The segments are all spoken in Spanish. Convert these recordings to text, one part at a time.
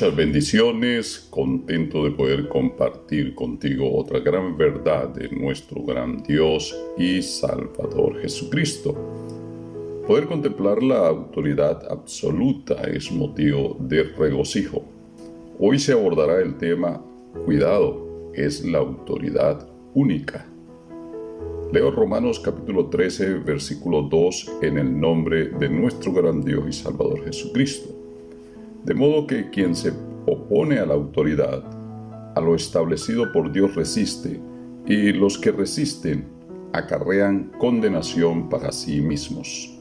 Muchas bendiciones, contento de poder compartir contigo otra gran verdad de nuestro gran Dios y Salvador Jesucristo. Poder contemplar la autoridad absoluta es motivo de regocijo. Hoy se abordará el tema cuidado, es la autoridad única. Leo Romanos capítulo 13, versículo 2 en el nombre de nuestro gran Dios y Salvador Jesucristo. De modo que quien se opone a la autoridad, a lo establecido por Dios resiste, y los que resisten acarrean condenación para sí mismos.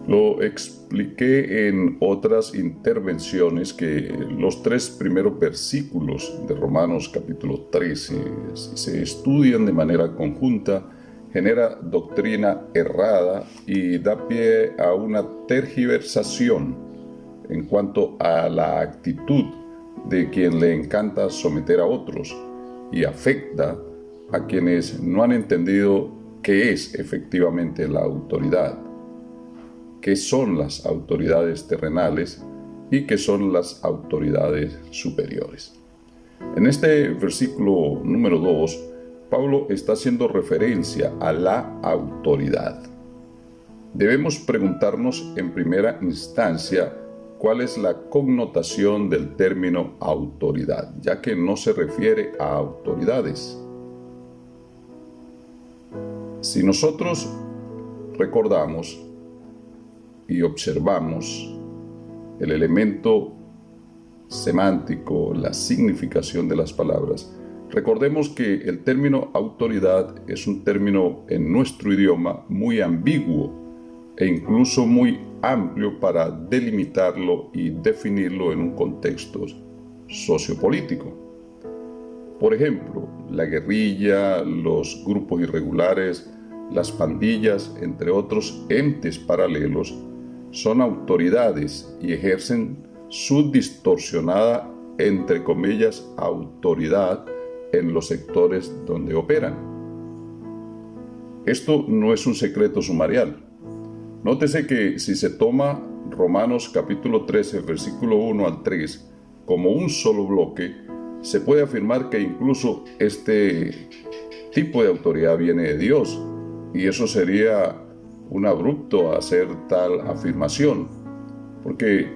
Lo expliqué en otras intervenciones que los 3 primeros versículos de Romanos capítulo 13, si se estudian de manera conjunta, genera doctrina errada y da pie a una tergiversación en cuanto a la actitud de quien le encanta someter a otros y afecta a quienes no han entendido qué es efectivamente la autoridad, qué son las autoridades terrenales y qué son las autoridades superiores. En este versículo número 2, Pablo está haciendo referencia a la autoridad. Debemos preguntarnos en primera instancia cuál es la connotación del término autoridad, ya que no se refiere a autoridades. Si nosotros recordamos y observamos el elemento semántico, la significación de las palabras, recordemos que el término autoridad es un término en nuestro idioma muy ambiguo e incluso muy amplio para delimitarlo y definirlo en un contexto sociopolítico. Por ejemplo, la guerrilla, los grupos irregulares, las pandillas, entre otros entes paralelos, son autoridades y ejercen su distorsionada, entre comillas, autoridad en los sectores donde operan. Esto no es un secreto sumarial. Nótese que si se toma Romanos capítulo 13, versículo 1 al 3 como un solo bloque, se puede afirmar que incluso este tipo de autoridad viene de Dios, y eso sería un abrupto hacer tal afirmación, porque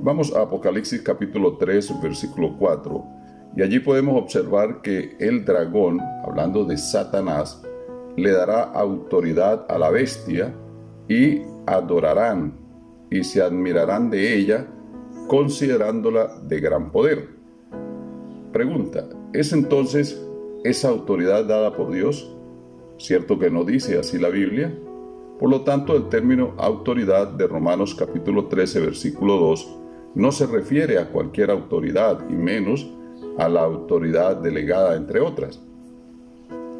vamos a Apocalipsis capítulo 3, versículo 4, y allí podemos observar que el dragón, hablando de Satanás, le dará autoridad a la bestia y adorarán y se admirarán de ella, considerándola de gran poder. Pregunta, ¿es entonces esa autoridad dada por Dios? ¿Cierto que no dice así la Biblia? Por lo tanto, el término autoridad de Romanos capítulo 13, versículo 2, no se refiere a cualquier autoridad y menos a la autoridad delegada, entre otras.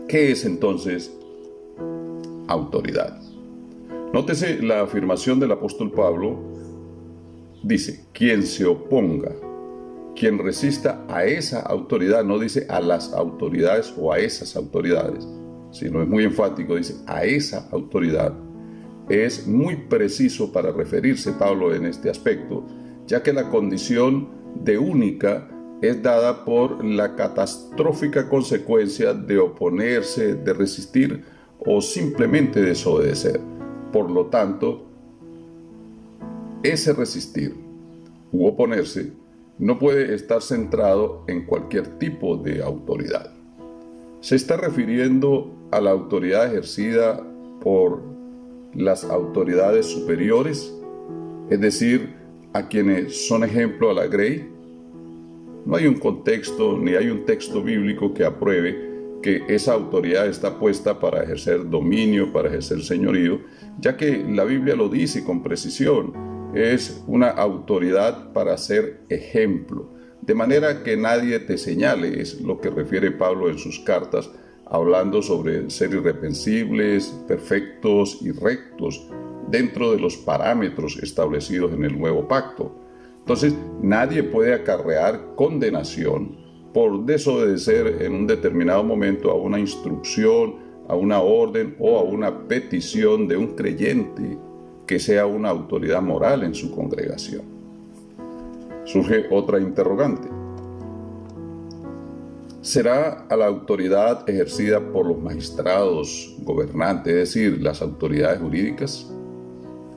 ¿Qué es entonces autoridad? Nótese la afirmación del apóstol Pablo. Dice, quien se oponga, quien resista a esa autoridad, no dice a las autoridades o a esas autoridades, sino es muy enfático, dice a esa autoridad. Es muy preciso para referirse Pablo en este aspecto, ya que la condición de única es dada por la catastrófica consecuencia de oponerse, de resistir o simplemente desobedecer. Por lo tanto, ese resistir u oponerse no puede estar centrado en cualquier tipo de autoridad. Se está refiriendo a la autoridad ejercida por las autoridades superiores, es decir, a quienes son ejemplo a la grey. No hay un contexto ni hay un texto bíblico que apruebe que esa autoridad está puesta para ejercer dominio, para ejercer señorío, ya que la Biblia lo dice con precisión. Es una autoridad para ser ejemplo, de manera que nadie te señale, es lo que refiere Pablo en sus cartas, hablando sobre ser irreprensibles, perfectos y rectos dentro de los parámetros establecidos en el nuevo pacto. Entonces, nadie puede acarrear condenación por desobedecer en un determinado momento a una instrucción, a una orden o a una petición de un creyente que sea una autoridad moral en su congregación. Surge otra interrogante. ¿Será a la autoridad ejercida por los magistrados, gobernantes, es decir, las autoridades jurídicas?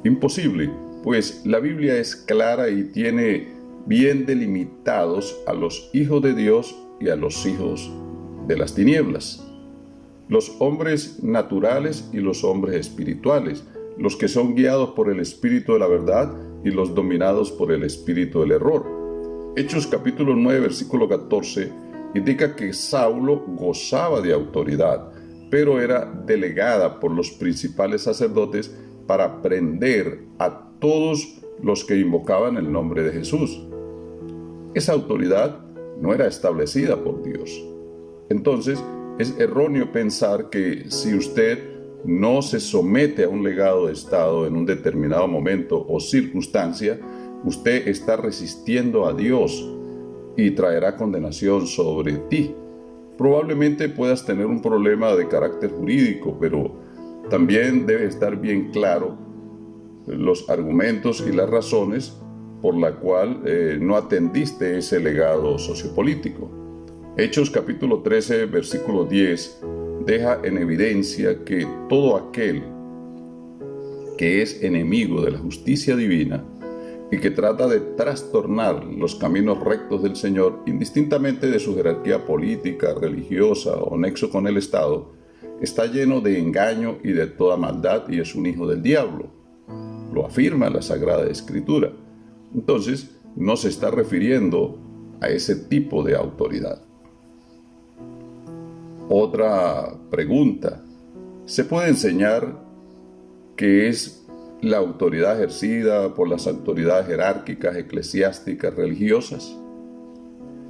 Imposible, pues la Biblia es clara y tiene bien delimitados a los hijos de Dios y a los hijos de las tinieblas, los hombres naturales y los hombres espirituales, los que son guiados por el espíritu de la verdad y los dominados por el espíritu del error. Hechos capítulo 9, versículo 14, indica que Saulo gozaba de autoridad, pero era delegada por los principales sacerdotes para prender a todos los que invocaban el nombre de Jesús. Esa autoridad no era establecida por Dios. Entonces, es erróneo pensar que si usted no se somete a un legado de Estado en un determinado momento o circunstancia, usted está resistiendo a Dios y traerá condenación sobre ti. Probablemente puedas tener un problema de carácter jurídico, pero también debe estar bien claro los argumentos y las razones por la cual no atendiste ese legado sociopolítico. Hechos capítulo 13, versículo 10, deja en evidencia que todo aquel que es enemigo de la justicia divina y que trata de trastornar los caminos rectos del Señor, indistintamente de su jerarquía política, religiosa o nexo con el Estado, está lleno de engaño y de toda maldad y es un hijo del diablo. Lo afirma la Sagrada Escritura. Entonces, no se está refiriendo a ese tipo de autoridad. Otra pregunta. ¿Se puede enseñar qué es la autoridad ejercida por las autoridades jerárquicas, eclesiásticas, religiosas?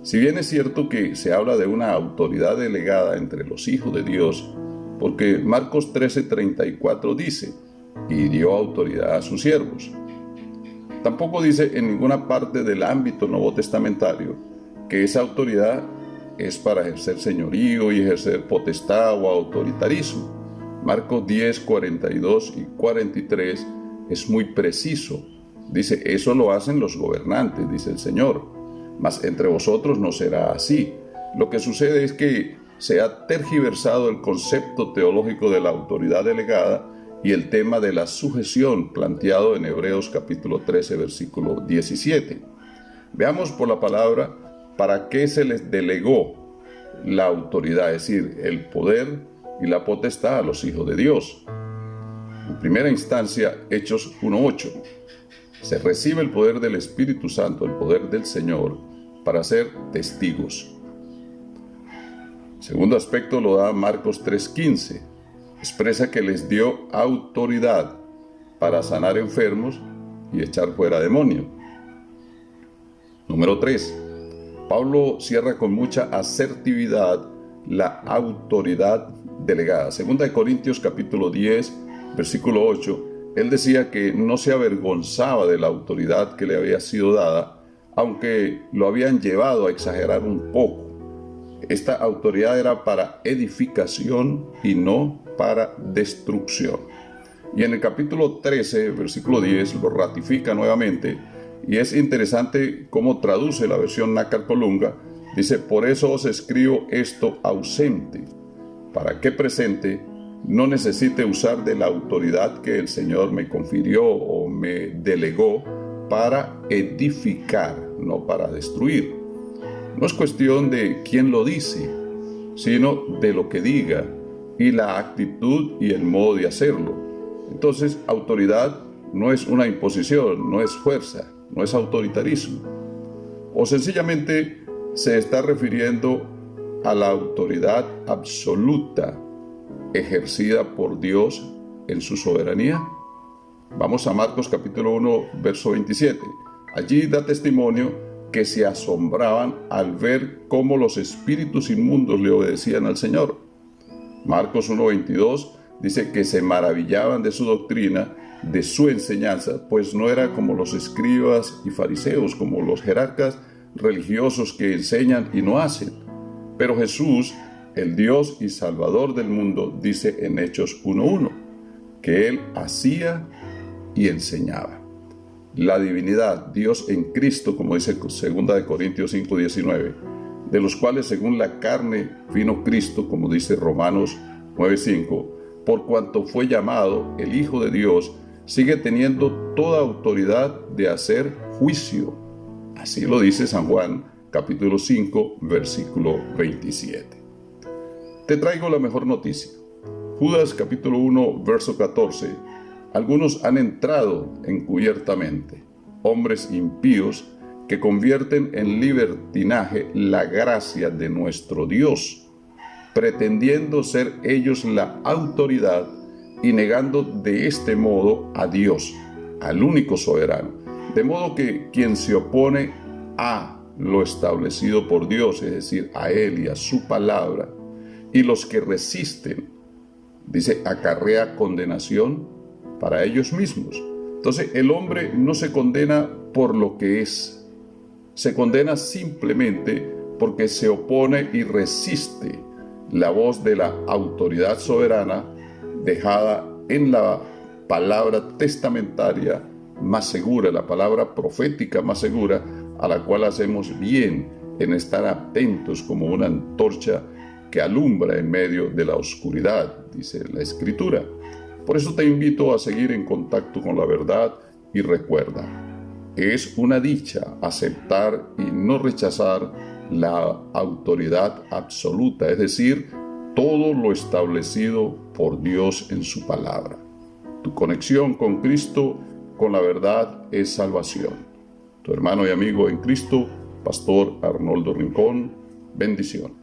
Si bien es cierto que se habla de una autoridad delegada entre los hijos de Dios, porque Marcos 13:34 dice, y dio autoridad a sus siervos. Tampoco dice en ninguna parte del ámbito novotestamentario que esa autoridad es para ejercer señorío y ejercer potestad o autoritarismo. Marcos 10, 42 y 43 es muy preciso. Dice, eso lo hacen los gobernantes, dice el Señor, mas entre vosotros no será así. Lo que sucede es que se ha tergiversado el concepto teológico de la autoridad delegada y el tema de la sujeción planteado en Hebreos capítulo 13, versículo 17. Veamos por la palabra para qué se les delegó la autoridad, es decir, el poder y la potestad a los hijos de Dios. En primera instancia, Hechos 1:8. Se recibe el poder del Espíritu Santo, el poder del Señor, para ser testigos. Segundo aspecto lo da Marcos 3:15. Expresa que les dio autoridad para sanar enfermos y echar fuera demonios. Número 3. Pablo cierra con mucha asertividad la autoridad delegada. Segunda de Corintios capítulo 10, versículo 8, él decía que no se avergonzaba de la autoridad que le había sido dada, aunque lo habían llevado a exagerar un poco. Esta autoridad era para edificación y no para destrucción. Y en el capítulo 13, versículo 10, lo ratifica nuevamente. Y es interesante cómo traduce la versión Nácar Colunga. Dice, por eso os escribo esto ausente, para que presente no necesite usar de la autoridad que el Señor me confirió o me delegó para edificar, no para destruir. No es cuestión de quién lo dice, sino de lo que diga y la actitud y el modo de hacerlo. Entonces, autoridad no es una imposición, no es fuerza, no es autoritarismo. O sencillamente se está refiriendo a la autoridad absoluta ejercida por Dios en su soberanía. Vamos a Marcos capítulo 1, verso 27. Allí da testimonio que se asombraban al ver cómo los espíritus inmundos le obedecían al Señor. Marcos 1:22 dice que se maravillaban de su doctrina, de su enseñanza, pues no era como los escribas y fariseos, como los jerarcas religiosos que enseñan y no hacen. Pero Jesús, el Dios y Salvador del mundo, dice en Hechos 1:1, que Él hacía y enseñaba. la divinidad, Dios en Cristo, como dice 2 Corintios 5:19, de los cuales según la carne vino Cristo, como dice Romanos 9:5, por cuanto fue llamado el Hijo de Dios, sigue teniendo toda autoridad de hacer juicio. Así lo dice San Juan, capítulo 5, versículo 27. Te traigo la mejor noticia. Judas, capítulo 1, verso 14. Algunos han entrado encubiertamente, hombres impíos que convierten en libertinaje la gracia de nuestro Dios, pretendiendo ser ellos la autoridad y negando de este modo a Dios, al único soberano. De modo que quien se opone a lo establecido por Dios, es decir, a Él y a su palabra, y los que resisten, dice, acarrea condenación para ellos mismos. Entonces, el hombre no se condena por lo que es, se condena simplemente porque se opone y resiste la voz de la autoridad soberana dejada en la palabra testamentaria más segura, la palabra profética más segura, a la cual hacemos bien en estar atentos como una antorcha que alumbra en medio de la oscuridad, dice la Escritura. Por eso te invito a seguir en contacto con la verdad y recuerda que es una dicha aceptar y no rechazar la autoridad absoluta, es decir, todo lo establecido por Dios en su palabra. Tu conexión con Cristo, con la verdad, es salvación. Tu hermano y amigo en Cristo, Pastor Arnoldo Rincón. Bendiciones.